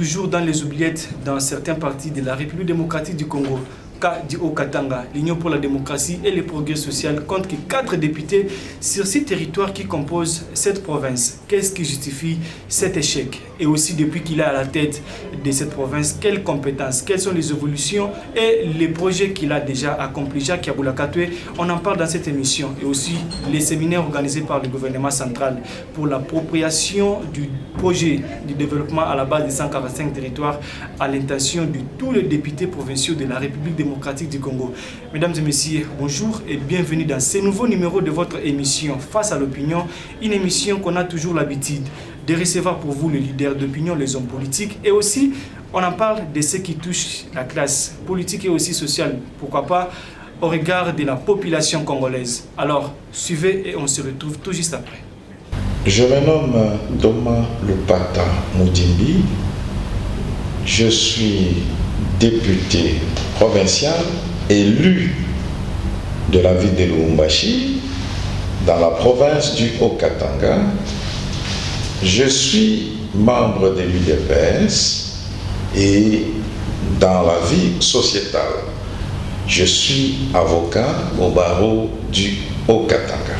toujours dans les oubliettes dans certains partis de la République démocratique du Congo. Cas du Haut-Katanga, l'Union pour la démocratie et le progrès social compte que 4 députés sur 6 territoires qui composent cette province. Qu'est-ce qui justifie cet échec? Et aussi, depuis qu'il est à la tête de cette province, quelles compétences, quelles sont les évolutions et les projets qu'il a déjà accomplis? Jacques Yaboulakatoué, on en parle dans cette émission. Et aussi, les séminaires organisés par le gouvernement central pour l'appropriation du projet du développement à la base des 145 territoires à l'intention de tous les députés provinciaux de la République démocratique du Congo. Mesdames et messieurs, bonjour et bienvenue dans ce nouveau numéro de votre émission Face à l'opinion, une émission qu'on a toujours l'habitude de recevoir pour vous les leaders d'opinion, les hommes politiques, et aussi on en parle de ce qui touche la classe politique et aussi sociale, pourquoi pas au regard de la population congolaise. Alors suivez et on se retrouve tout juste après. Je me nomme Doma Lupata Moudimbi, je suis député provincial élu de la ville de Lubumbashi dans la province du Haut-Katanga. Je suis membre de l'UDPS et dans la vie sociétale, je suis avocat au barreau du Haut-Katanga.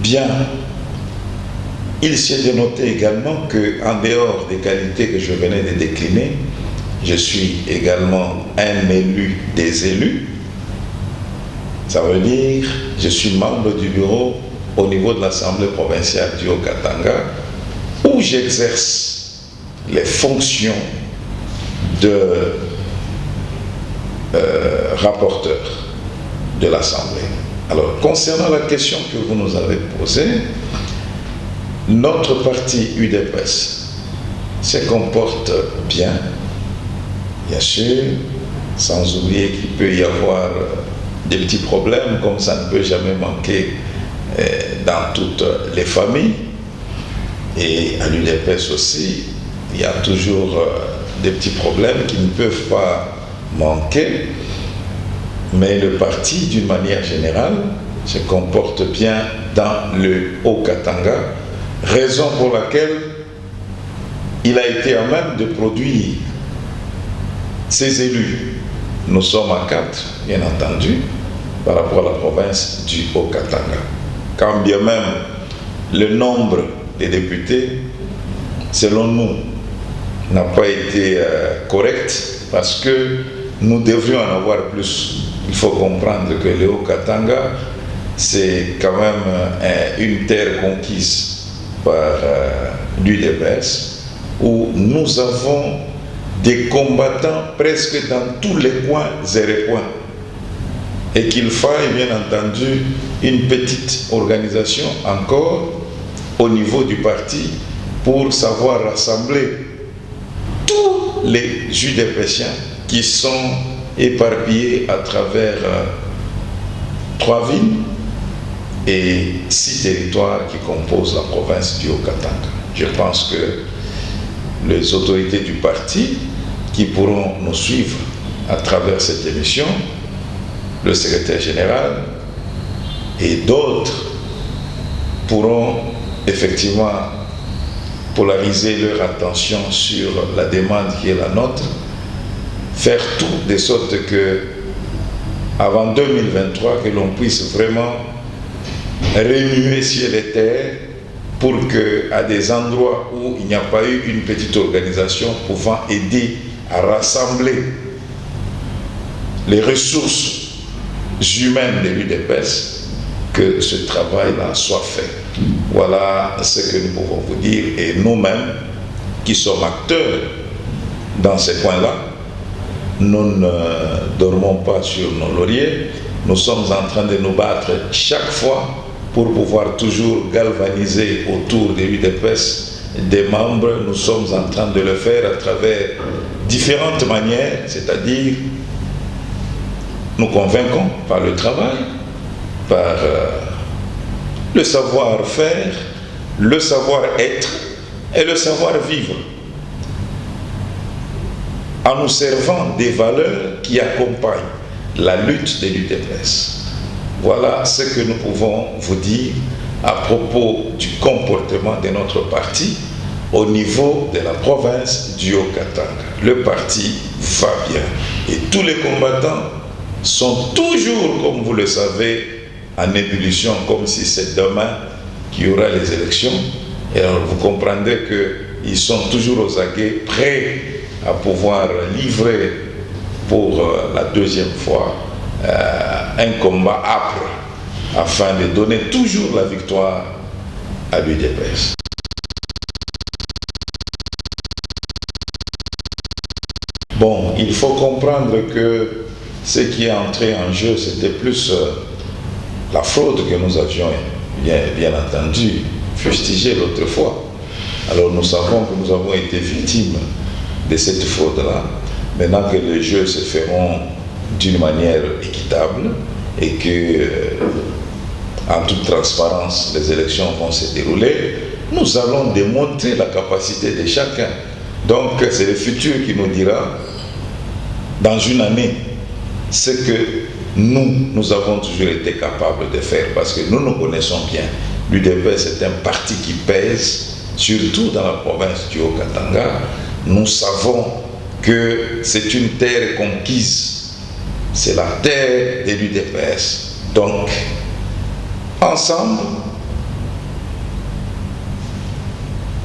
Bien, il s'est dénoté également qu'en dehors des qualités que je venais de décliner, je suis également un élu des élus. Ça veut dire que je suis membre du bureau au niveau de l'Assemblée provinciale du Haut-Katanga, où j'exerce les fonctions de rapporteur de l'Assemblée. Alors, concernant la question que vous nous avez posée, notre parti UDPS se comporte bien sûr, sans oublier qu'il peut y avoir des petits problèmes, comme ça ne peut jamais manquer dans toutes les familles. Et à l'UDPS aussi, il y a toujours des petits problèmes qui ne peuvent pas manquer. Mais le parti, d'une manière générale, se comporte bien dans le Haut-Katanga, raison pour laquelle il a été à même de produire ses élus. Nous sommes à 4, bien entendu, par rapport à la province du Haut-Katanga. Quand bien même le nombre des députés, selon nous, n'a pas été correct, parce que nous devrions en avoir plus. Il faut comprendre que le Haut-Katanga, c'est quand même une terre conquise par l'UDPS, où nous avons des combattants presque dans tous les coins et recoins. Et qu'il faille bien entendu une petite organisation encore au niveau du parti pour savoir rassembler tous les UDPSiens qui sont éparpillés à travers 3 villes et 6 territoires qui composent la province du Haut-Katanga. Je pense que les autorités du parti qui pourront nous suivre à travers cette émission, le secrétaire général et d'autres pourront effectivement polariser leur attention sur la demande qui est la nôtre, faire tout de sorte que avant 2023 que l'on puisse vraiment remuer ciel et terre pour que à des endroits où il n'y a pas eu une petite organisation pouvant aider à rassembler les ressources humaines de l'UDPS, que ce travail-là soit fait. Voilà ce que nous pouvons vous dire, et nous-mêmes qui sommes acteurs dans ces points-là, nous ne dormons pas sur nos lauriers, nous sommes en train de nous battre chaque fois pour pouvoir toujours galvaniser autour de l'UDPS des membres. Nous sommes en train de le faire à travers différentes manières, c'est-à-dire nous convaincons par le travail, par le savoir-faire, le savoir-être et le savoir-vivre, en nous servant des valeurs qui accompagnent la lutte de l'UDPS. Voilà ce que nous pouvons vous dire à propos du comportement de notre parti au niveau de la province du Haut-Katanga. Le parti va bien et tous les combattants sont toujours, comme vous le savez, en ébullition, comme si c'est demain qu'il y aura les élections. Et alors vous comprendrez qu'ils sont toujours aux aguets, prêts à pouvoir livrer pour la deuxième fois un combat âpre afin de donner toujours la victoire à l'UDPS. Bon, il faut comprendre que ce qui est entré en jeu, c'était plus la fraude que nous avions bien entendu fustigée l'autre fois. Alors nous savons que nous avons été victimes de cette fraude-là. Maintenant que les jeux se feront d'une manière équitable et que, en toute transparence, les élections vont se dérouler, nous allons démontrer la capacité de chacun. Donc c'est le futur qui nous dira, dans une année, ce que nous avons toujours été capables de faire, parce que nous connaissons bien. L'UDPS est un parti qui pèse, surtout dans la province du Haut-Katanga. Nous savons que c'est une terre conquise, c'est la terre de l'UDPS. Donc, ensemble,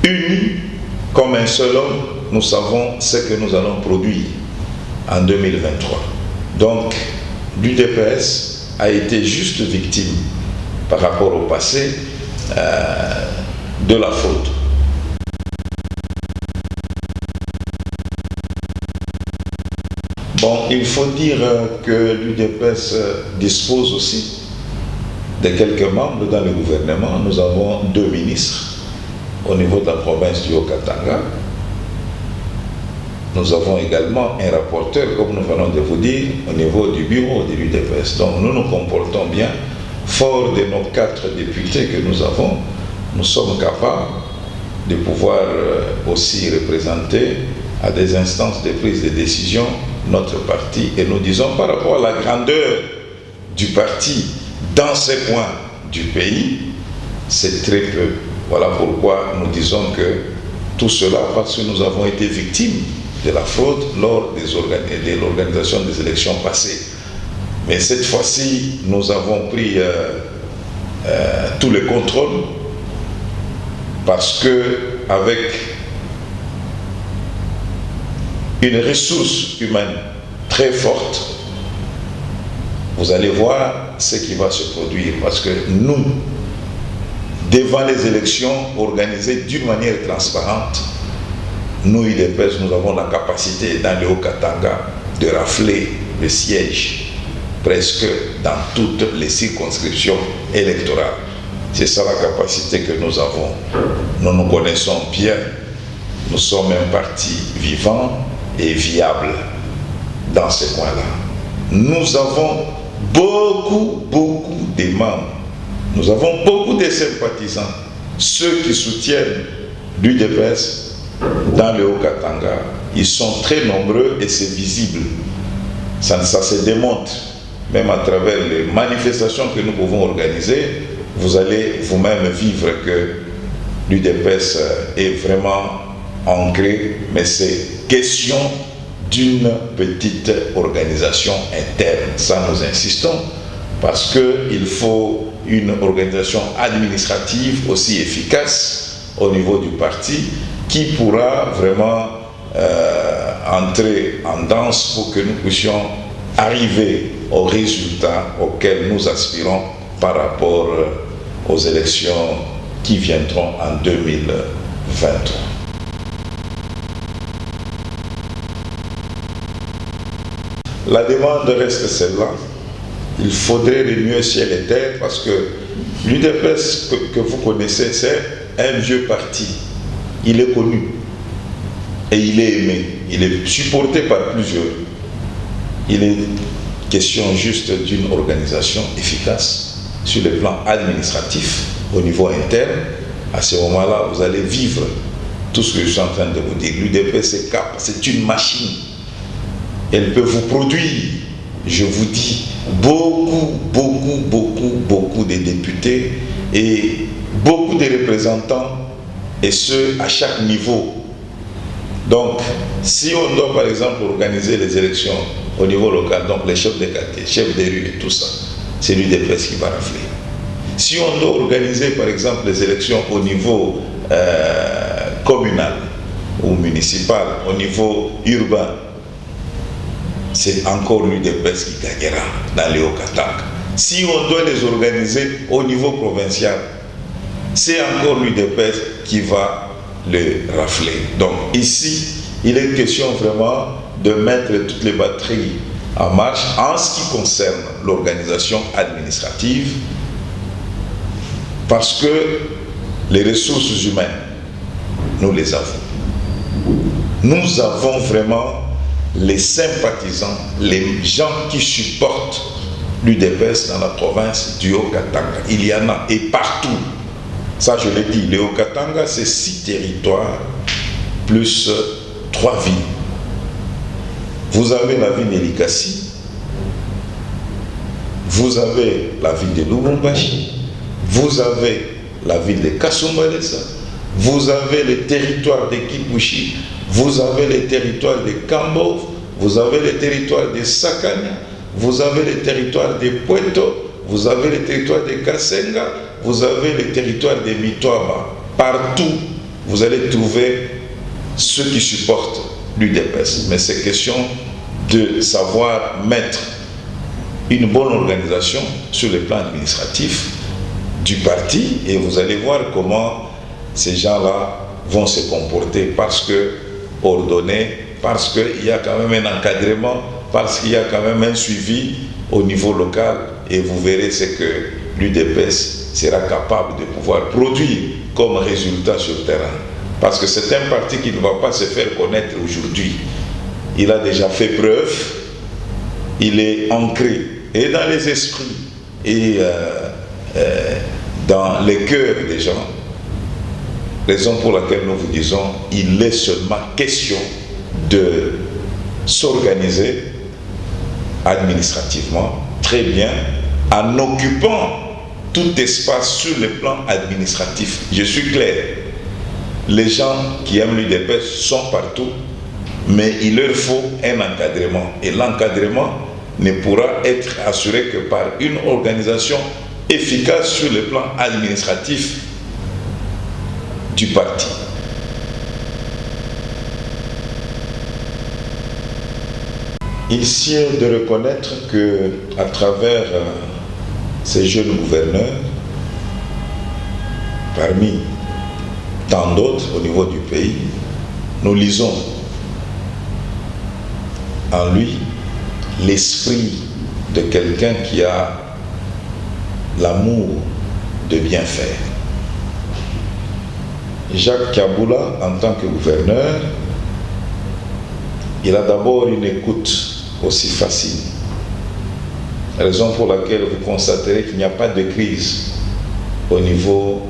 unis comme un seul homme, nous savons ce que nous allons produire en 2023. Donc, l'UDPS a été juste victime par rapport au passé de la faute. Bon, il faut dire que l'UDPS dispose aussi de quelques membres dans le gouvernement. Nous avons 2 ministres au niveau de la province du Haut-Katanga. Nous avons également un rapporteur, comme nous venons de vous dire, au niveau du bureau de l'UDPS. Donc nous nous comportons bien. Fort de nos 4 députés que nous avons, nous sommes capables de pouvoir aussi représenter à des instances de prise de décision notre parti. Et nous disons par rapport à la grandeur du parti dans ces coins du pays, c'est très peu. Voilà pourquoi nous disons que tout cela, parce que nous avons été victimes de la fraude lors de l'organisation des élections passées. Mais cette fois-ci, nous avons pris tout le contrôle, parce que avec une ressource humaine très forte, vous allez voir ce qui va se produire, parce que nous, devant les élections organisées d'une manière transparente, nous, UDPS, nous avons la capacité dans le Haut-Katanga de rafler le siège presque dans toutes les circonscriptions électorales. C'est ça la capacité que nous avons. Nous nous connaissons bien. Nous sommes un parti vivant et viable dans ces coins-là. Nous avons beaucoup de membres. Nous avons beaucoup de sympathisants. Ceux qui soutiennent l'UDPS dans le Haut-Katanga, ils sont très nombreux et c'est visible. Ça se démontre. Même à travers les manifestations que nous pouvons organiser, vous allez vous-même vivre que l'UDPS est vraiment ancré, mais c'est question d'une petite organisation interne. Ça, nous insistons, parce qu'il faut une organisation administrative aussi efficace au niveau du parti qui pourra vraiment entrer en danse pour que nous puissions arriver aux résultats auxquels nous aspirons par rapport aux élections qui viendront en 2023. La demande reste celle-là. Il faudrait remuer ciel et terre, parce que l'UDPS que vous connaissez, c'est un vieux parti. Il est connu et il est aimé. Il est supporté par plusieurs. Il est question juste d'une organisation efficace sur le plan administratif, au niveau interne. À ce moment-là, vous allez vivre tout ce que je suis en train de vous dire. L'UDPS c'est une machine. Elle peut vous produire, je vous dis, beaucoup de députés et beaucoup de représentants, et ce, à chaque niveau. Donc, si on doit par exemple organiser les élections au niveau local, donc les chefs de quartier, chefs de rue et tout ça, c'est l'UDPS qui va rafler. Si on doit organiser par exemple les élections au niveau communal ou municipal, au niveau urbain, c'est encore l'UDPS qui gagnera dans les Haut-Katanga. Si on doit les organiser au niveau provincial, c'est encore l'UDPS qui va le rafler. Donc ici, il est question vraiment de mettre toutes les batteries en marche en ce qui concerne l'organisation administrative, parce que les ressources humaines, nous les avons. Nous avons vraiment les sympathisants, les gens qui supportent l'UDPS dans la province du Haut-Katanga. Il y en a, et partout. Ça, je l'ai dit, le Haut-Katanga, c'est 6 territoires plus 3 villes. Vous avez la ville de Likasi, vous avez la ville de Lubumbashi, vous avez la ville de Kasumbalesa, vous avez le territoire de Kipushi, vous avez le territoire de Kambov, vous avez le territoire de Sakanya, vous avez le territoire de Puerto, vous avez le territoire de Kasenga, vous avez le territoire de Mitoaba. Partout, vous allez trouver ceux qui supportent l'UDPS. Mais c'est question de savoir mettre une bonne organisation sur le plan administratif du parti, et vous allez voir comment ces gens-là vont se comporter, parce que ordonnés, parce qu'il y a quand même un encadrement, parce qu'il y a quand même un suivi au niveau local, et vous verrez ce que l'UDPS sera capable de pouvoir produire comme résultat sur le terrain. Parce que c'est un parti qui ne va pas se faire connaître aujourd'hui. Il a déjà fait preuve, il est ancré et dans les esprits et dans les cœurs des gens. Raison pour laquelle nous vous disons, il est seulement question de s'organiser administrativement très bien en occupant tout espace sur le plan administratif. Je suis clair, les gens qui aiment l'UDPS sont partout, mais il leur faut un encadrement. Et l'encadrement ne pourra être assuré que par une organisation efficace sur le plan administratif du parti. Il sied de reconnaître que, à travers ces jeunes gouverneurs, parmi tant d'autres au niveau du pays, nous lisons en lui l'esprit de quelqu'un qui a l'amour de bien faire. Jacques Kaboula, en tant que gouverneur, il a d'abord une écoute aussi facile. Raison pour laquelle vous constaterez qu'il n'y a pas de crise au niveau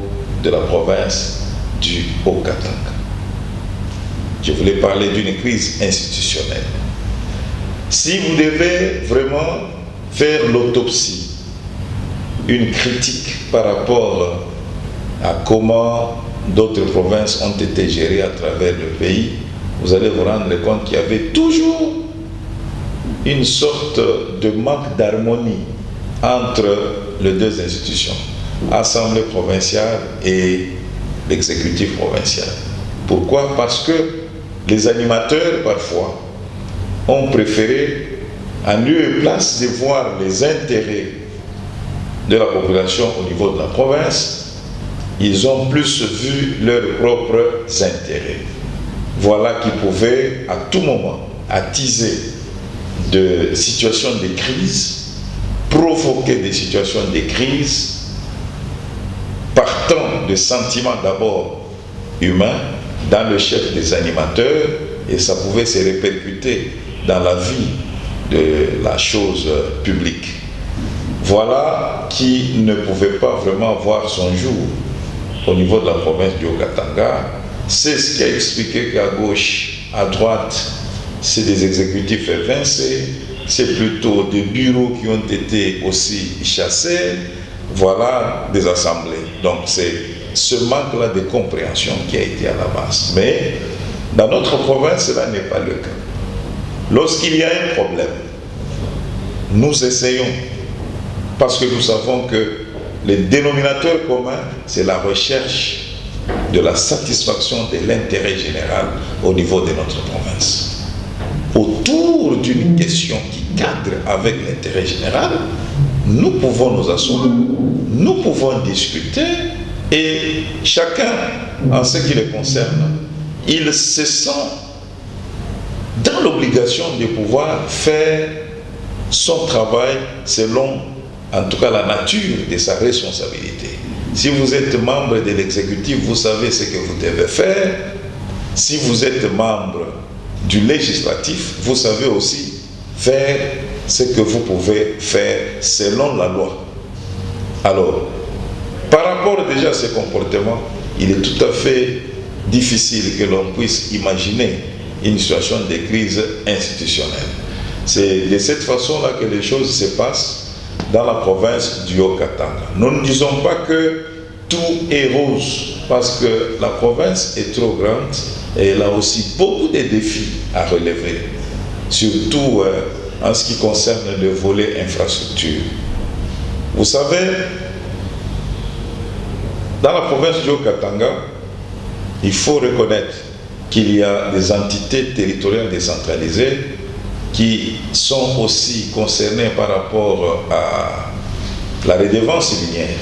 de la province du Haut-Katanga. Je voulais parler d'une crise institutionnelle. Si vous devez vraiment faire l'autopsie, une critique par rapport à comment d'autres provinces ont été gérées à travers le pays, vous allez vous rendre compte qu'il y avait toujours une sorte de manque d'harmonie entre les deux institutions, Assemblée provinciale et l'exécutif provincial. Pourquoi? Parce que les animateurs, parfois, ont préféré, en lieu et place de voir les intérêts de la population au niveau de la province, ils ont plus vu leurs propres intérêts. Voilà qui pouvait à tout moment attiser de situations de crise, provoquer des situations de crise, partant de sentiments d'abord humains dans le chef des animateurs, et ça pouvait se répercuter dans la vie de la chose publique. Voilà qui ne pouvait pas vraiment voir son jour au niveau de la province du Haut-Katanga. C'est ce qui a expliqué qu'à gauche, à droite, c'est des exécutifs évincés, c'est plutôt des bureaux qui ont été aussi chassés, voilà des assemblées. Donc c'est ce manque-là de compréhension qui a été à la base. Mais dans notre province, cela n'est pas le cas. Lorsqu'il y a un problème, nous essayons, parce que nous savons que le dénominateur commun, c'est la recherche de la satisfaction de l'intérêt général au niveau de notre province. Autour d'une question qui cadre avec l'intérêt général, nous pouvons nous asseoir, nous pouvons discuter et chacun, en ce qui le concerne, il se sent dans l'obligation de pouvoir faire son travail selon, en tout cas, la nature de sa responsabilité. Si vous êtes membre de l'exécutif, vous savez ce que vous devez faire. Si vous êtes membre du législatif, vous savez aussi faire ce que vous pouvez faire selon la loi. Alors, par rapport déjà à ce comportement, il est tout à fait difficile que l'on puisse imaginer une situation de crise institutionnelle. C'est de cette façon-là que les choses se passent dans la province du Haut-Katanga. Nous ne disons pas que tout est rose, parce que la province est trop grande et elle a aussi beaucoup de défis à relever, surtout en ce qui concerne le volet infrastructure. Vous savez, dans la province du Haut-Katanga, il faut reconnaître qu'il y a des entités territoriales décentralisées qui sont aussi concernées par rapport à la redevance minière.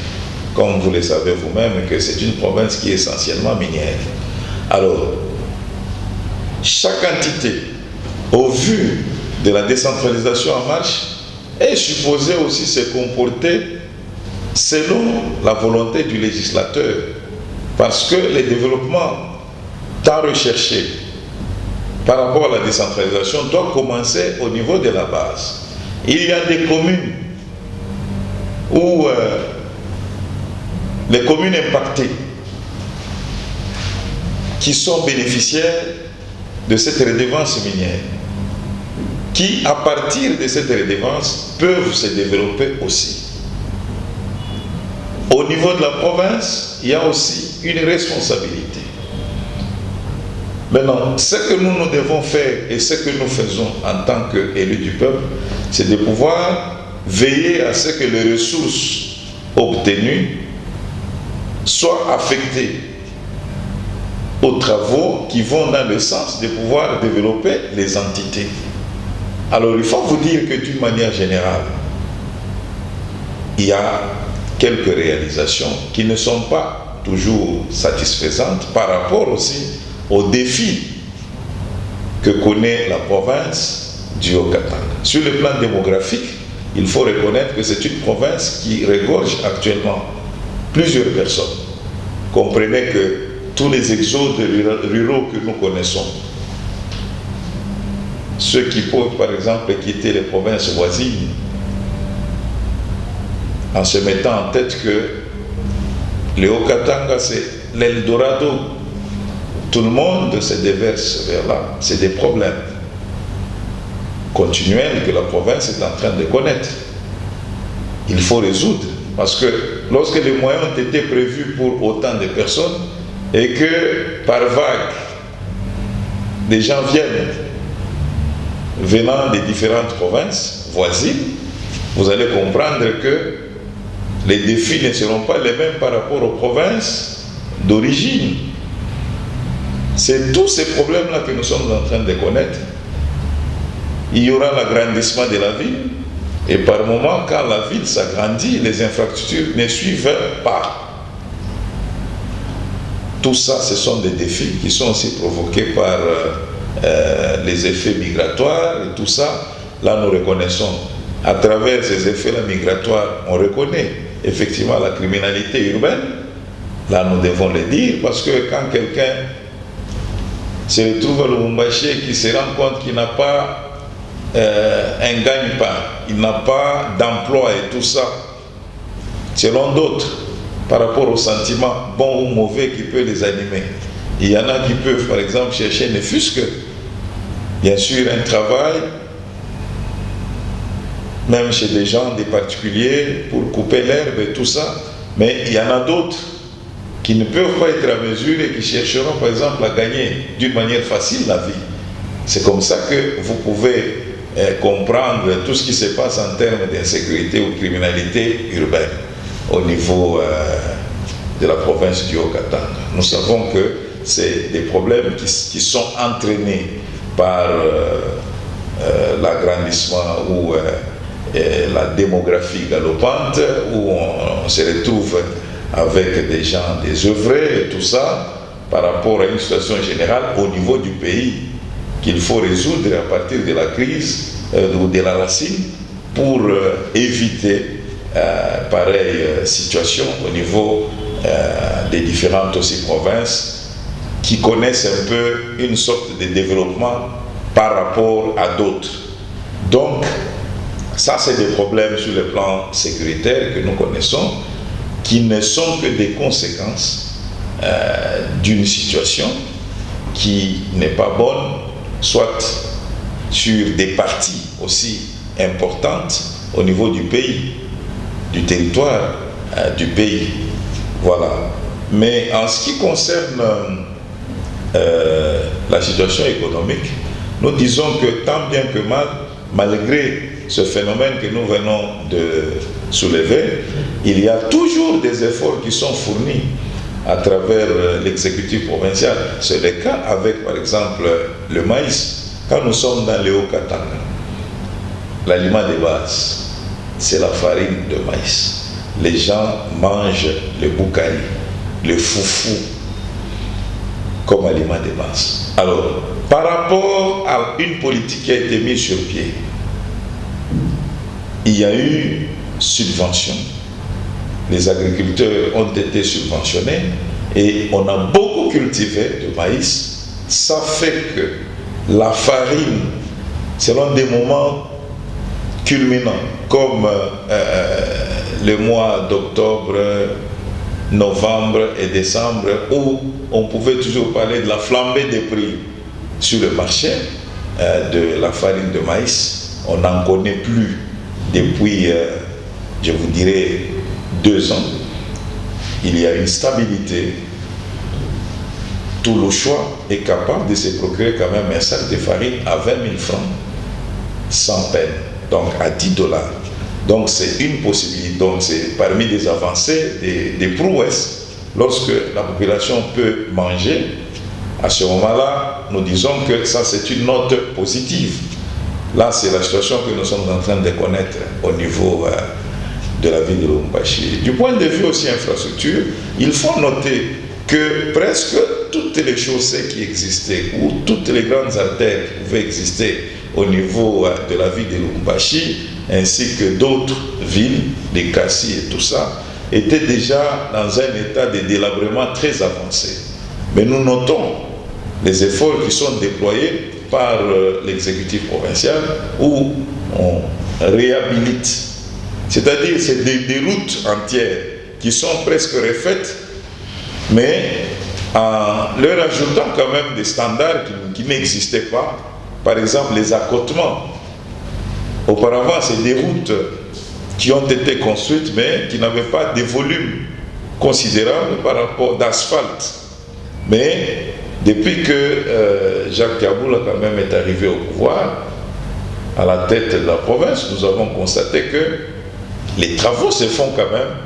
Comme vous le savez vous-même, que c'est une province qui est essentiellement minière. Alors, chaque entité, au vu de la décentralisation en marche, est supposée aussi se comporter selon la volonté du législateur. Parce que les développements tant recherchés par rapport à la décentralisation doivent commencer au niveau de la base. Il y a des communes où les communes impactées qui sont bénéficiaires de cette redevance minière, qui à partir de cette redevance peuvent se développer aussi. Au niveau de la province, il y a aussi une responsabilité. Maintenant, ce que nous devons faire et ce que nous faisons en tant qu'élus du peuple, c'est de pouvoir veiller à ce que les ressources obtenues soient affectées aux travaux qui vont dans le sens de pouvoir développer les entités. Alors, il faut vous dire que d'une manière générale, il y a quelques réalisations qui ne sont pas toujours satisfaisantes par rapport aussi aux défis que connaît la province du Haut-Katanga. Sur le plan démographique, il faut reconnaître que c'est une province qui regorge actuellement plusieurs personnes. Comprenez que tous les exodes ruraux que nous connaissons, ceux qui peuvent par exemple quitter les provinces voisines en se mettant en tête que le Haut-Katanga c'est l'Eldorado, tout le monde se déverse vers là. C'est des problèmes continuels que la province est en train de connaître. Il faut résoudre, parce que lorsque les moyens ont été prévus pour autant de personnes et que par vague des gens viennent venant des différentes provinces voisines, vous allez comprendre que les défis ne seront pas les mêmes par rapport aux provinces d'origine. C'est tous ces problèmes-là que nous sommes en train de connaître. Il y aura l'agrandissement de la ville, et par moment, quand la ville s'agrandit, les infrastructures ne suivent pas. Tout ça, ce sont des défis qui sont aussi provoqués par les effets migratoires et tout ça. Là, nous reconnaissons, à travers ces effets-là migratoires, on reconnaît effectivement la criminalité urbaine. Là, nous devons le dire, parce que quand quelqu'un se retrouve à Lubumbashi et qui se rend compte qu'il n'a pas un gagne-pain, il n'a pas d'emploi et tout ça, selon d'autres, par rapport aux sentiments bons ou mauvais qui peuvent les animer. Il y en a qui peuvent, par exemple, chercher ne fût-ce que, bien sûr, un travail, même chez des gens, des particuliers, pour couper l'herbe et tout ça, Mais il y en a d'autres qui ne peuvent pas être à mesure et qui chercheront par exemple à gagner d'une manière facile la vie. C'est comme ça que vous pouvez comprendre tout ce qui se passe en termes d'insécurité ou criminalité urbaine au niveau de la province du Haut-Katanga. Nous savons que c'est des problèmes qui sont entraînés par l'agrandissement ou la démographie galopante, où on se retrouve avec des gens désœuvrés et tout ça, par rapport à une situation générale au niveau du pays qu'il faut résoudre à partir de la crise ou de la racine pour éviter pareille situation au niveau des différentes aussi provinces qui connaissent un peu une sorte de développement par rapport à d'autres. Donc, ça c'est des problèmes sur le plan sécuritaire que nous connaissons, qui ne sont que des conséquences d'une situation qui n'est pas bonne, soit sur des parties aussi importantes au niveau du pays, du territoire du pays. Voilà. Mais en ce qui concerne la situation économique, nous disons que tant bien que mal, malgré ce phénomène que nous venons de soulever, il y a toujours des efforts qui sont fournis à travers l'exécutif provincial. C'est le cas avec, par exemple, le maïs. Quand nous sommes dans le Haut-Katanga, l'aliment de base, c'est la farine de maïs. Les gens mangent le boukali, le foufou, comme aliment de base. Alors, par rapport à une politique qui a été mise sur pied, il y a eu subvention. Les agriculteurs ont été subventionnés et on a beaucoup cultivé de maïs. Ça fait que la farine, selon des moments culminants, comme le mois d'octobre, novembre et décembre, où on pouvait toujours parler de la flambée des prix sur le marché de la farine de maïs, on n'en connaît plus depuis, je vous dirais, 2 ans. Il y a une stabilité. Tout le choix est capable de se procurer quand même un sac de farine à 20 000 francs sans peine, donc à 10 $. Donc c'est une possibilité, donc c'est parmi les avancées, des prouesses. Lorsque la population peut manger, à ce moment-là, nous disons que ça c'est une note positive. Là, c'est la situation que nous sommes en train de connaître au niveau de la ville de Lubumbashi. Du point de vue aussi infrastructure, il faut noter que presque toutes les chaussées qui existaient ou toutes les grandes artères qui pouvaient exister au niveau de la ville de Lubumbashi, ainsi que d'autres villes, les Kassi et tout ça, étaient déjà dans un état de délabrement très avancé. Mais nous notons les efforts qui sont déployés par l'exécutif provincial où on réhabilite. C'est-à-dire c'est des routes entières qui sont presque refaites, mais en leur ajoutant quand même des standards qui n'existaient pas. Par exemple, les accotements. Auparavant, c'est des routes qui ont été construites, mais qui n'avaient pas de volume considérable par rapport d'asphalte. Mais depuis que Jacques Kaboul quand même est arrivé au pouvoir, à la tête de la province, nous avons constaté que les travaux se font quand même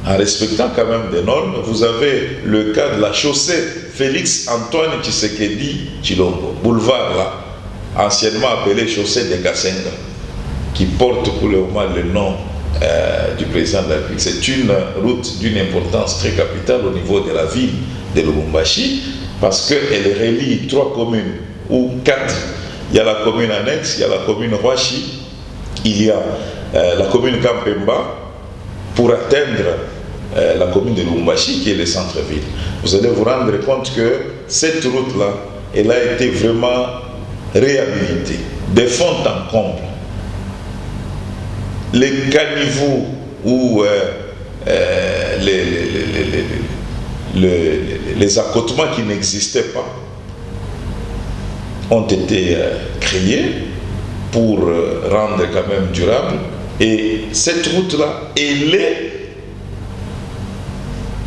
en respectant quand même des normes. Vous avez le cas de la chaussée Félix Antoine Tshisekedi Tshilombo, boulevard là, anciennement appelé chaussée de Kassenga, qui porte pour le moment le nom du président de la République. C'est une route d'une importance très capitale au niveau de la ville de Lubumbashi, parce qu'elle relie 3 communes, ou 4. Il y a la commune annexe, il y a la commune Roachi, il y a la commune Kampemba, pour atteindre la commune de Lubumbashi, qui est le centre-ville. Vous allez vous rendre compte que cette route-là, elle a été vraiment réhabilitée, de fond en comble. Les caniveaux ou les accotements qui n'existaient pas ont été créés pour rendre quand même durable. Et cette route-là, elle est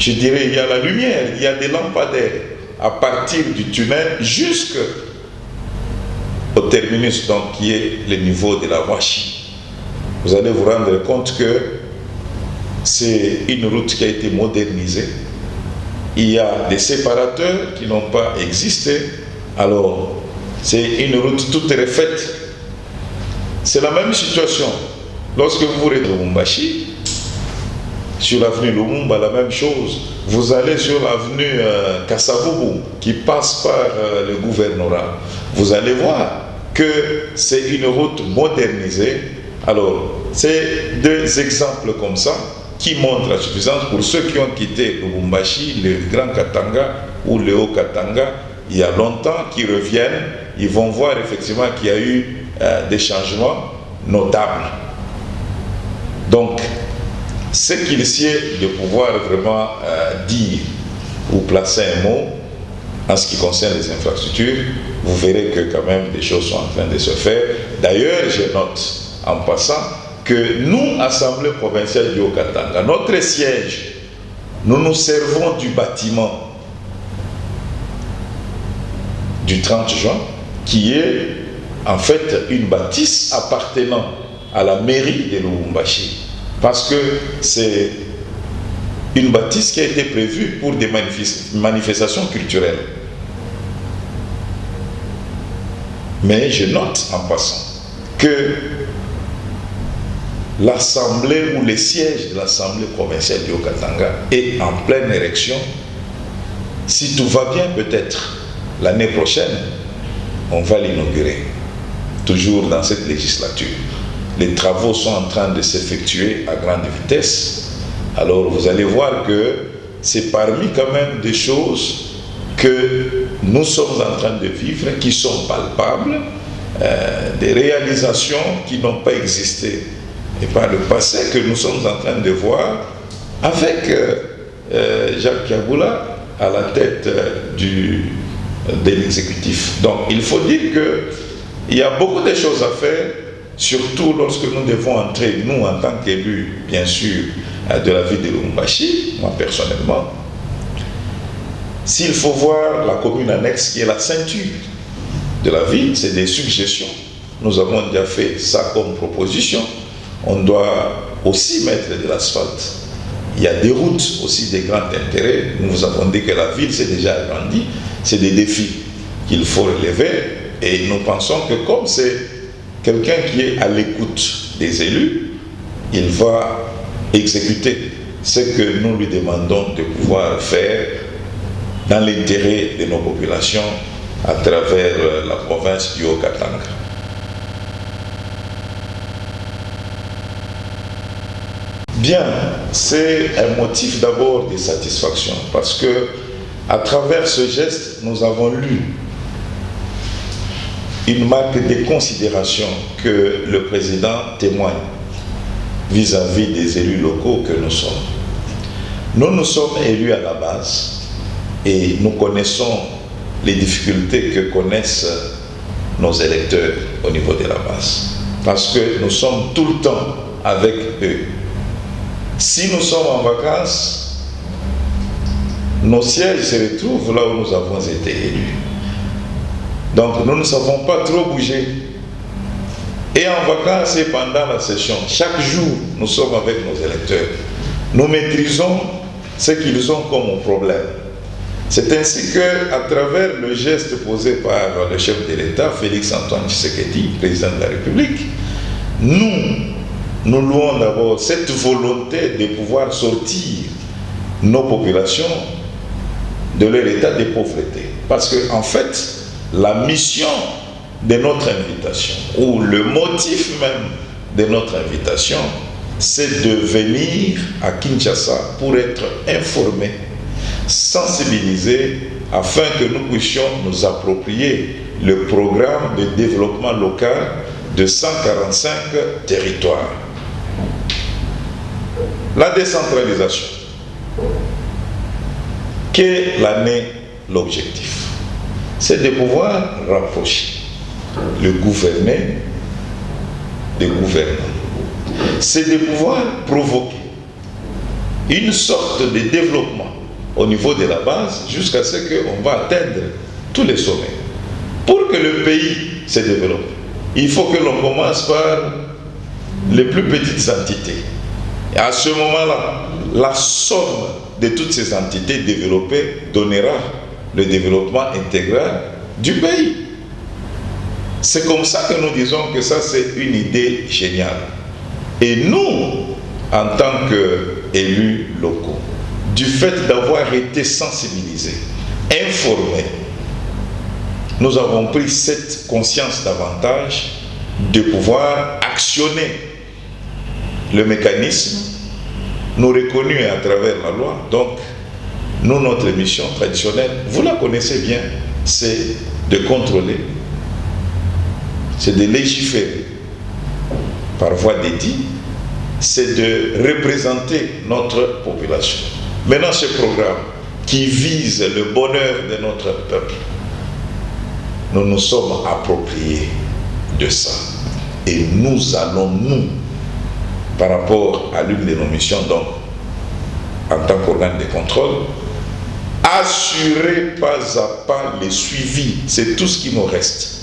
je dirais, il y a la lumière, il y a des lampadaires à partir du tunnel jusqu'au terminus, donc qui est le niveau de la Ouachi. Vous allez vous rendre compte que c'est une route qui a été modernisée. Il y a des séparateurs qui n'ont pas existé. Alors, c'est une route toute refaite. C'est la même situation. Lorsque vous vous retrouvez à Lubumbashi, sur l'avenue Lumumba, la même chose. Vous allez sur l'avenue Kassavubu, qui passe par le gouvernorat. Vous allez voir que c'est une route modernisée. Alors, c'est deux exemples comme ça qui montrent la suffisance pour ceux qui ont quitté Lubumbashi, le Grand Katanga ou le Haut Katanga, il y a longtemps, qui reviennent, ils vont voir effectivement qu'il y a eu des changements notables. Donc, ce qu'il sied de pouvoir vraiment dire ou placer un mot en ce qui concerne les infrastructures, vous verrez que quand même des choses sont en train de se faire. D'ailleurs, je note en passant que nous, Assemblée provinciale du Haut-Katanga, notre siège, nous nous servons du bâtiment du 30 juin, qui est en fait une bâtisse appartenant à la mairie de Lubumbashi. Parce que c'est une bâtisse qui a été prévue pour des manifestations culturelles. Mais je note en passant que l'Assemblée ou les sièges de l'Assemblée provinciale du Haut-Katanga est en pleine érection. Si tout va bien, peut-être l'année prochaine, on va l'inaugurer. Toujours dans cette législature. Les travaux sont en train de s'effectuer à grande vitesse. Alors vous allez voir que c'est parmi quand même des choses que nous sommes en train de vivre, qui sont palpables, des réalisations qui n'ont pas existé et par le passé, que nous sommes en train de voir avec Jacques Kaboula à la tête de l'exécutif. Donc il faut dire qu'il y a beaucoup de choses à faire, surtout lorsque nous devons entrer, nous en tant qu'élus, bien sûr, de la ville de Lubumbashi, moi personnellement. S'il faut voir la commune annexe qui est la ceinture de la ville, c'est des suggestions. Nous avons déjà fait ça comme proposition. On doit aussi mettre de l'asphalte. Il y a des routes aussi de grand intérêt. Nous avons dit que la ville s'est déjà agrandie. C'est des défis qu'il faut relever. Et nous pensons que comme c'est quelqu'un qui est à l'écoute des élus, il va exécuter ce que nous lui demandons de pouvoir faire dans l'intérêt de nos populations à travers la province du Haut-Katanga. Bien, c'est un motif d'abord de satisfaction parce que à travers ce geste, nous avons lu une marque de considération que le président témoigne vis-à-vis des élus locaux que nous sommes. Nous sommes élus à la base et nous connaissons les difficultés que connaissent nos électeurs au niveau de la base. Parce que nous sommes tout le temps avec eux. Si nous sommes en vacances, nos sièges se retrouvent là où nous avons été élus. Donc nous ne savons pas trop bouger. Et en vacances et pendant la session, chaque jour, nous sommes avec nos électeurs. Nous maîtrisons ce qu'ils ont comme problème. C'est ainsi qu'à travers le geste posé par le chef de l'État, Félix Antoine Tshisekedi, président de la République, nous louons d'abord cette volonté de pouvoir sortir nos populations de leur état de pauvreté. Parce qu'en fait, la mission de notre invitation, ou le motif même de notre invitation, c'est de venir à Kinshasa pour être informés, sensibilisés, afin que nous puissions nous approprier le programme de développement local de 145 territoires. La décentralisation. Quelle en est l'objectif? C'est de pouvoir rapprocher le gouverné des gouvernants. C'est de pouvoir provoquer une sorte de développement au niveau de la base jusqu'à ce qu'on va atteindre tous les sommets. Pour que le pays se développe, il faut que l'on commence par les plus petites entités. Et à ce moment-là, la somme de toutes ces entités développées donnera le développement intégral du pays. C'est comme ça que nous disons que ça, c'est une idée géniale. Et nous, en tant qu'élus locaux, du fait d'avoir été sensibilisés, informés, nous avons pris cette conscience davantage de pouvoir actionner le mécanisme nous reconnu à travers la loi. Donc, nous, notre mission traditionnelle, vous la connaissez bien, c'est de contrôler, c'est de légiférer par voie d'édit, c'est de représenter notre population. Maintenant, ce programme qui vise le bonheur de notre peuple, nous nous sommes appropriés de ça. Et nous allons, nous, par rapport à l'une de nos missions, donc, en tant qu'organe de contrôle, assurer pas à pas le suivi, c'est tout ce qui nous reste.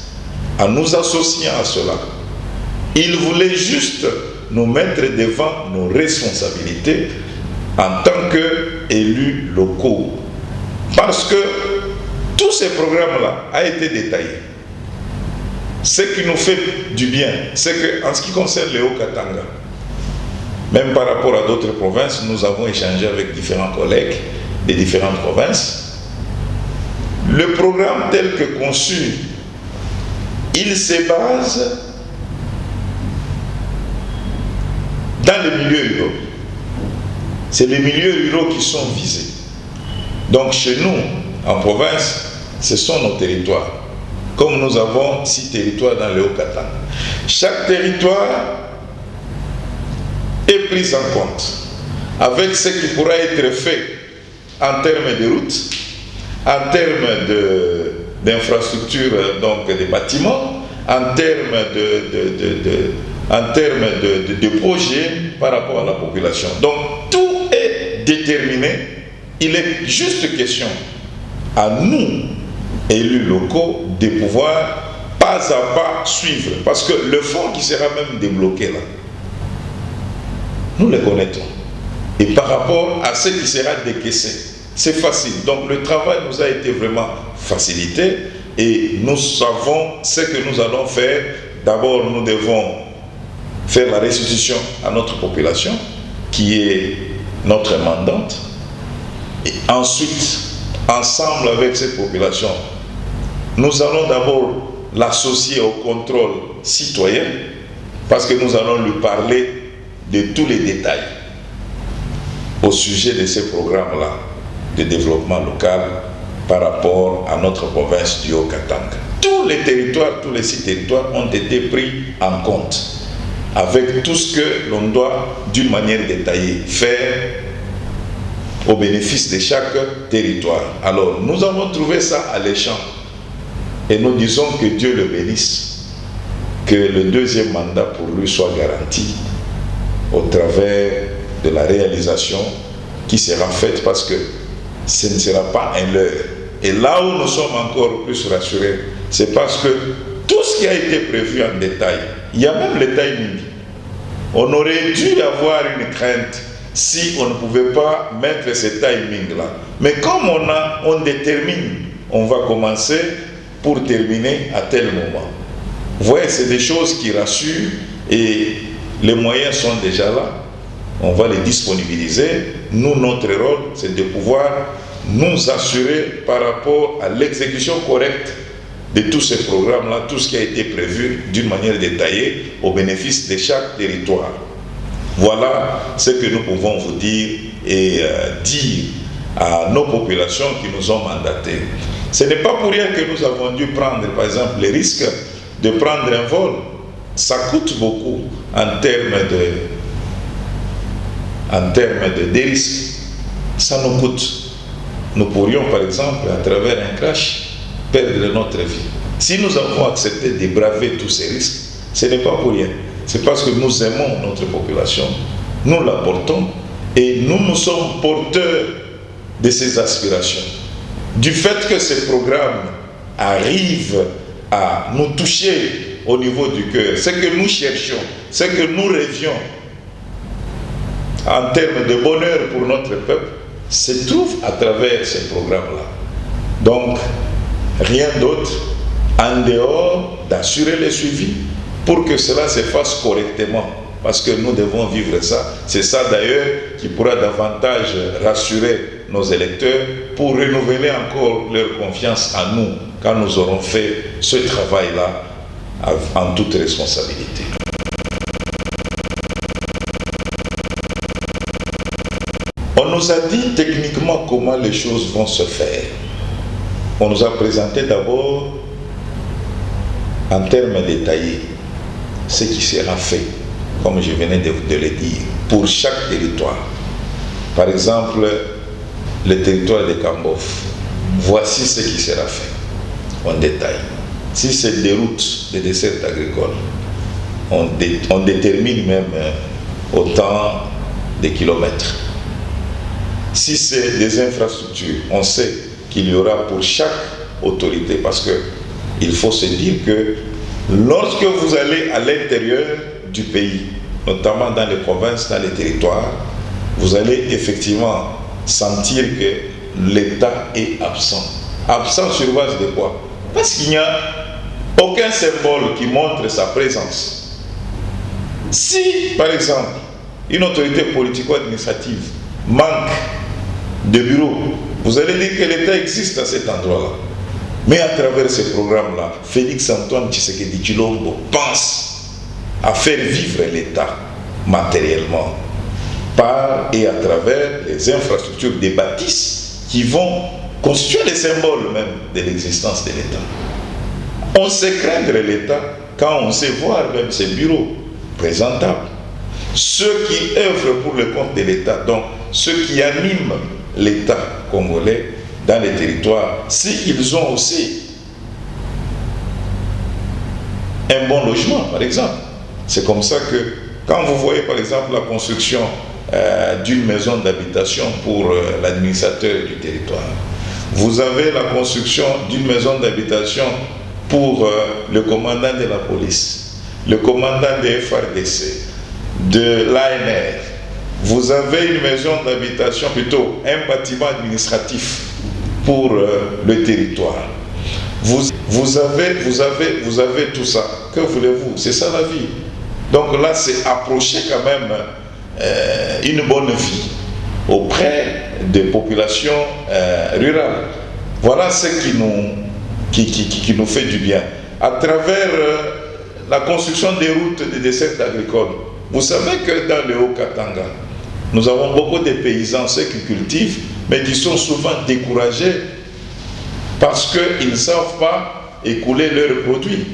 En nous associant à cela, il voulait juste nous mettre devant nos responsabilités en tant qu'élus locaux. Parce que tous ces programmes-là ont été détaillés. Ce qui nous fait du bien, c'est qu'en ce qui concerne le Haut-Katanga, même par rapport à d'autres provinces, nous avons échangé avec différents collègues des différentes provinces. Le programme tel que conçu, il se base dans les milieux ruraux. C'est les milieux ruraux qui sont visés. Donc chez nous, en province, ce sont nos territoires. Comme nous avons 6 territoires dans le Haut-Katanga. Chaque territoire est pris en compte avec ce qui pourra être fait en termes de routes, en termes d'infrastructures, donc des bâtiments, en termes de projets par rapport à la population. Donc tout est déterminé. Il est juste question à nous, élus locaux, de pouvoir pas à pas suivre. Parce que le fonds qui sera même débloqué là, nous le connaissons. Et par rapport à ce qui sera décaissé, c'est facile. Donc le travail nous a été vraiment facilité et nous savons ce que nous allons faire. D'abord, nous devons faire la restitution à notre population, qui est notre mandante. Et ensuite, ensemble avec cette population, nous allons d'abord l'associer au contrôle citoyen, parce que nous allons lui parler de tous les détails au sujet de ces programmes-là de développement local par rapport à notre province du Haut-Katanga. Tous les territoires, tous les 6 territoires ont été pris en compte avec tout ce que l'on doit d'une manière détaillée faire au bénéfice de chaque territoire. Alors, nous avons trouvé ça alléchant et nous disons que Dieu le bénisse, que le 2e mandat pour lui soit garanti au travers de la réalisation qui sera faite, parce que ce ne sera pas un leurre. Et là où nous sommes encore plus rassurés, c'est parce que tout ce qui a été prévu en détail, il y a même le timing. On aurait dû avoir une crainte si on ne pouvait pas mettre ce timing-là. Mais comme on détermine, on va commencer pour terminer à tel moment. Vous voyez, c'est des choses qui rassurent et les moyens sont déjà là. On va les disponibiliser. Nous, notre rôle, c'est de pouvoir nous assurer par rapport à l'exécution correcte de tous ces programmes-là, tout ce qui a été prévu d'une manière détaillée au bénéfice de chaque territoire. Voilà ce que nous pouvons vous dire et dire à nos populations qui nous ont mandatés. Ce n'est pas pour rien que nous avons dû prendre, par exemple, le risque de prendre un vol. Ça coûte beaucoup en termes de risques. Ça nous coûte. Nous pourrions, par exemple, à travers un crash, perdre notre vie. Si nous avons accepté de braver tous ces risques, ce n'est pas pour rien. C'est parce que nous aimons notre population, nous la portons et nous sommes porteurs de ses aspirations. Du fait que ces programmes arrivent à nous toucher au niveau du cœur, ce que nous cherchions, ce que nous rêvions en termes de bonheur pour notre peuple, se trouve à travers ces programmes-là. Donc, rien d'autre en dehors d'assurer le suivi pour que cela se fasse correctement, parce que nous devons vivre ça. C'est ça d'ailleurs qui pourra davantage rassurer nos électeurs pour renouveler encore leur confiance en nous quand nous aurons fait ce travail-là en toute responsabilité. On nous a dit techniquement comment les choses vont se faire. On nous a présenté d'abord en termes détaillés ce qui sera fait, comme je venais de le dire, pour chaque territoire. Par exemple, le territoire de Kambof, voici ce qui sera fait en détail. Si c'est des routes de dessert agricole, on détermine même autant de kilomètres. Si c'est des infrastructures, on sait qu'il y aura pour chaque autorité, parce qu'il faut se dire que lorsque vous allez à l'intérieur du pays, notamment dans les provinces, dans les territoires, vous allez effectivement sentir que l'État est absent. Absent sur base de quoi? Parce qu'il n'y a aucun symbole qui montre sa présence. Si, par exemple, une autorité politico-administrative manque de bureaux, vous allez dire que l'État existe à cet endroit-là. Mais à travers ces programmes-là, Félix Antoine Tshisekedi Tshilombo pense à faire vivre l'État matériellement par et à travers les infrastructures des bâtisses qui vont constituer les symboles même de l'existence de l'État. On sait craindre l'État quand on sait voir même ses bureaux présentables. Ceux qui œuvrent pour le compte de l'État, donc ceux qui animent l'État congolais dans les territoires, s'ils ont aussi un bon logement, par exemple. C'est comme ça que quand vous voyez par exemple la construction d'une maison d'habitation pour l'administrateur du territoire, vous avez la construction d'une maison d'habitation pour le commandant de la police, le commandant des FARDC, de l'ANR. Vous avez une maison d'habitation, plutôt un bâtiment administratif pour le territoire. Vous avez tout ça. Que voulez-vous? C'est ça la vie. Donc là, c'est approcher quand même une bonne vie auprès des populations rurales. Voilà ce qui nous fait du bien. À travers la construction des routes de dessert agricole, vous savez que dans le Haut-Katanga, nous avons beaucoup de paysans, ceux qui cultivent, mais qui sont souvent découragés parce qu'ils ne savent pas écouler leurs produits.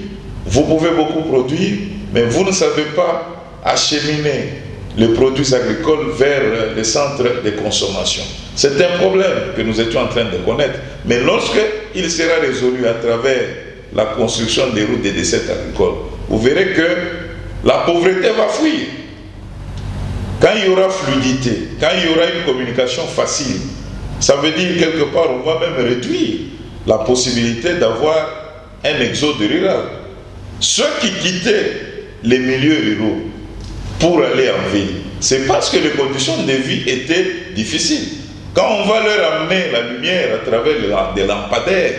Vous pouvez beaucoup produire, mais vous ne savez pas acheminer les produits agricoles vers les centres de consommation. C'est un problème que nous étions en train de connaître. Mais lorsqu'il sera résolu à travers la construction des routes de dessert agricoles, vous verrez que la pauvreté va fuir. Quand il y aura fluidité, quand il y aura une communication facile, ça veut dire quelque part on va même réduire la possibilité d'avoir un exode rural. Ceux qui quittaient les milieux ruraux pour aller en ville, c'est parce que les conditions de vie étaient difficiles. Quand on va leur amener la lumière à travers des lampadaires,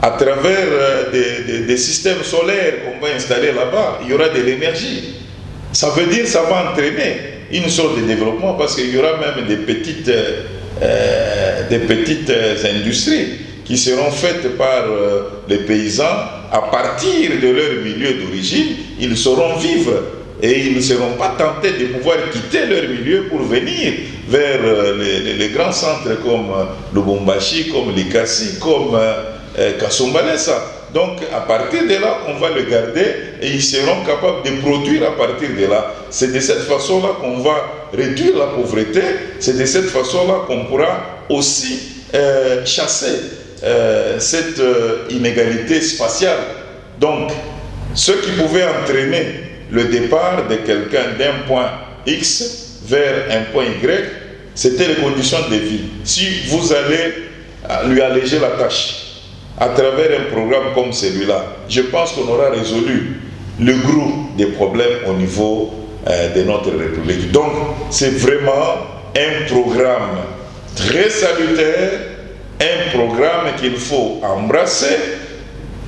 à travers des systèmes solaires qu'on va installer là-bas, il y aura de l'énergie. Ça veut dire que ça va entraîner une sorte de développement parce qu'il y aura même des petites industries qui seront faites par les paysans à partir de leur milieu d'origine. Ils sauront vivre et ils ne seront pas tentés de pouvoir quitter leur milieu pour venir vers les grands centres comme Lubumbashi, comme Likasi, comme Kasumbalesa. Donc à partir de là, on va le garder et ils seront capables de produire à partir de là. C'est de cette façon-là qu'on va réduire la pauvreté, c'est de cette façon-là qu'on pourra aussi chasser cette inégalité spatiale. Donc, ce qui pouvait entraîner le départ de quelqu'un d'un point X vers un point Y c'était les conditions de vie. Si vous allez lui alléger la tâche à travers un programme comme celui-là, je pense qu'on aura résolu le gros des problèmes au niveau de notre République. Donc, c'est vraiment un programme très salutaire, un programme qu'il faut embrasser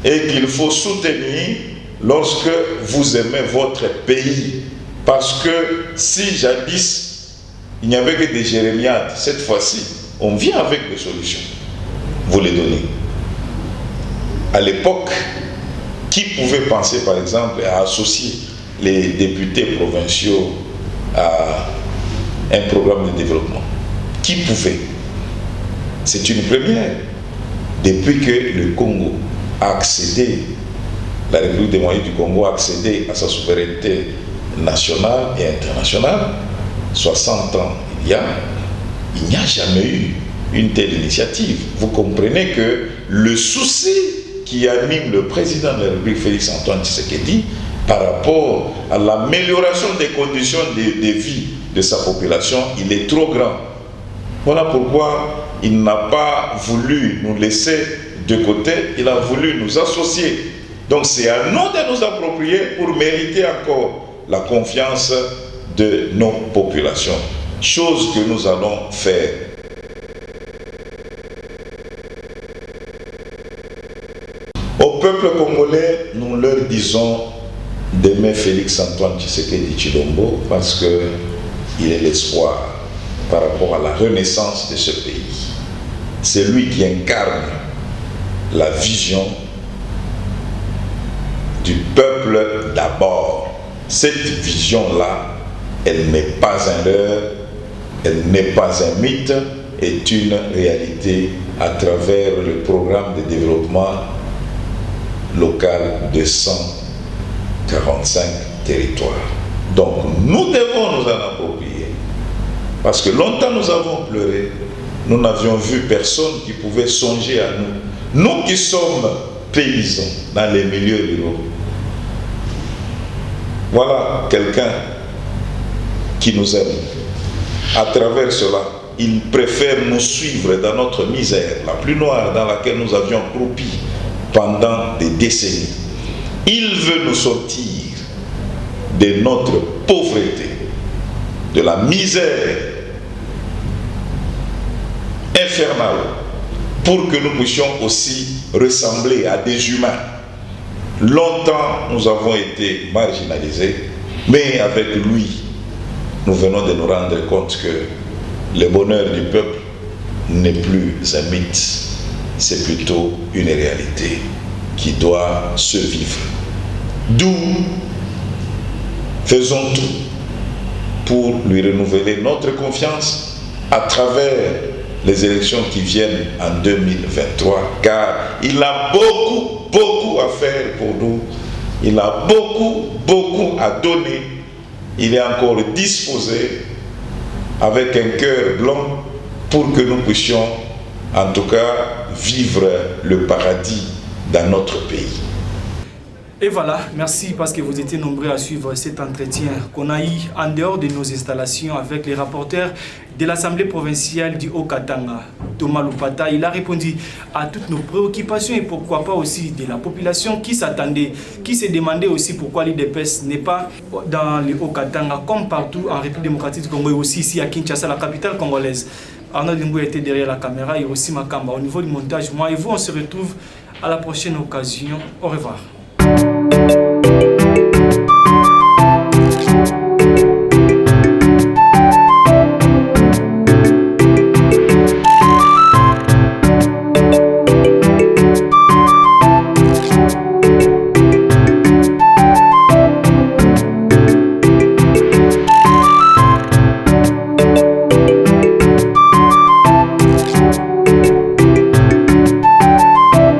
et qu'il faut soutenir lorsque vous aimez votre pays. Parce que si jadis, il n'y avait que des jérémiades, cette fois-ci, on vient avec des solutions. Vous les donnez. À l'époque, qui pouvait penser, par exemple, à associer les députés provinciaux à un programme de développement? Qui pouvait? C'est une première. Depuis que le Congo a accédé, la République démocratique du Congo a accédé à sa souveraineté nationale et internationale, 60 ans il n'y a jamais eu une telle initiative. Vous comprenez que le souci qui anime le président de la République, Félix Antoine Tshisekedi, par rapport à l'amélioration des conditions de vie de sa population, il est trop grand. Voilà pourquoi il n'a pas voulu nous laisser de côté, il a voulu nous associer. Donc c'est à nous de nous approprier pour mériter encore la confiance de nos populations. Chose que nous allons faire. Au peuple congolais, nous leur disons d'aimer Félix Antoine Tshisekedi Tshilombo parce qu'il est l'espoir par rapport à la renaissance de ce pays. C'est lui qui incarne la vision du peuple d'abord. Cette vision-là, elle n'est pas un leurre, elle n'est pas un mythe, est une réalité à travers le programme de développement local de 145 territoires. Donc nous devons nous en approprier. Parce que longtemps nous avons pleuré, nous n'avions vu personne qui pouvait songer à nous. Nous qui sommes paysans dans les milieux ruraux. Voilà quelqu'un qui nous aime. À travers cela, il préfère nous suivre dans notre misère, la plus noire dans laquelle nous avions croupi pendant des décennies. Il veut nous sortir de notre pauvreté, de la misère infernale, pour que nous puissions aussi ressembler à des humains. Longtemps, nous avons été marginalisés, mais avec lui, nous venons de nous rendre compte que le bonheur du peuple n'est plus un mythe, c'est plutôt une réalité qui doit se vivre. D'où faisons tout pour lui renouveler notre confiance à travers les élections qui viennent en 2023, car il a beaucoup à faire pour nous, il a beaucoup à donner, il est encore disposé avec un cœur blanc pour que nous puissions en tout cas vivre le paradis dans notre pays. Et voilà, merci parce que vous étiez nombreux à suivre cet entretien qu'on a eu en dehors de nos installations avec les rapporteurs de l'Assemblée provinciale du Haut-Katanga. Thomas Lupata, il a répondu à toutes nos préoccupations et pourquoi pas aussi de la population qui s'attendait, qui se demandait aussi pourquoi l'IDPS n'est pas dans le Haut-Katanga comme partout en République démocratique du Congo et aussi ici à Kinshasa, la capitale congolaise. Arnaud Limbo était derrière la caméra et aussi Makamba. Au niveau du montage, moi et vous, on se retrouve à la prochaine occasion. Au revoir.